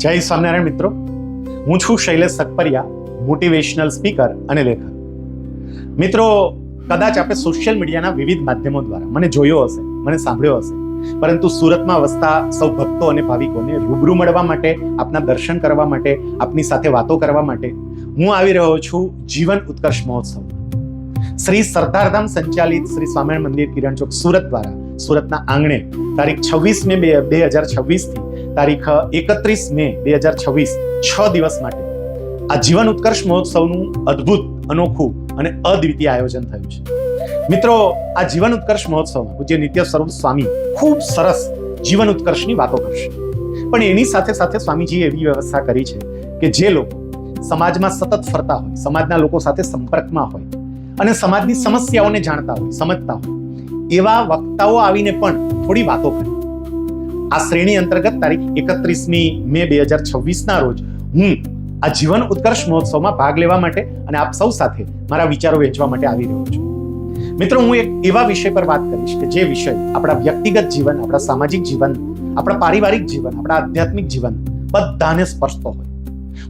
જય સ્વામિનારાયણ મિત્રો, હું છું શૈલેષ સકપરિયા, મોટિવેશનલ સ્પીકર અને લેખક. મિત્રો, કદાચ આપણે સોશિયલ મીડિયાના વિવિધ માધ્યમો દ્વારા મને જોયો હશે, મને સાંભળ્યો હશે, પરંતુ સુરતમાં વસતા સૌ ભક્તો અને ભાવિકોને રૂબરૂ મળવા માટે, આપના દર્શન કરવા માટે, આપની સાથે વાતો કરવા માટે હું આવી રહ્યો છું જીવન ઉત્કર્ષ મહોત્સવમાં. શ્રી સરદારધામ સંચાલિત શ્રી સ્વામિનારાયણ મંદિર કિરણ ચોક સુરત દ્વારા સુરતના આંગણે તારીખ 26 મે 2026 થી તારીખ 31 મે 2026 6 દિવસ માટે આ જીવન ઉત્કર્ષ મહોત્સવનું અદ્ભુત, અનોખું અને અદ્વિતીય આયોજન થયું છે. મિત્રો, આ જીવન ઉત્કર્ષ મહોત્સવમાં પૂજ્ય નિત્ય સ્વરૂપ સ્વામી ખૂબ સરસ જીવન ઉત્કર્ષની વાતો કરશે. પણ એની સાથે સાથે સ્વામીજીએ એવી વ્યવસ્થા કરી છે કે જે લોકો સમાજમાં સતત ફરતા હોય, સમાજના લોકો સાથે સંપર્કમાં હોય અને સમાજની સમસ્યાઓને જાણતા હોય, સમજતા હોય એવા વક્તાઓ આવીને પણ થોડી વાતો કરે. આ શ્રેણી અંતર્ગત તારીખ 31મી મે 2026 ના રોજ હું આ જીવન ઉત્કર્ષ મહોત્સવમાં ભાગ લેવા માટે અને આપ સૌ સાથે મારા વિચારો વહેંચવા માટે આવી રહ્યો છું. મિત્રો, હું એક એવા વિષય પર વાત કરીશ કે જે વિષય આપણા વ્યક્તિગત જીવન, આપણા સામાજિક જીવન, આપણા પારિવારિક જીવન, આપણા આધ્યાત્મિક જીવન બધાને સ્પર્શતો હોય.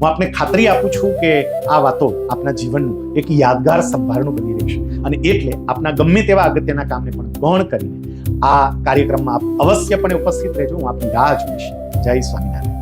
હું આપને ખાતરી આપું છું કે આ વાતો આપના જીવનનું એક યાદગાર સંભારણું બની રહેશે અને એટલે આપના ગમે તેવા અગત્યના કામને પણ ગૌણ કરીને આ કાર્યક્રમમાં આપ અવશ્યપણે ઉપસ્થિત રહેજો. હું આપની રાહ જોઈશ. જય સ્વામિનારાયણ.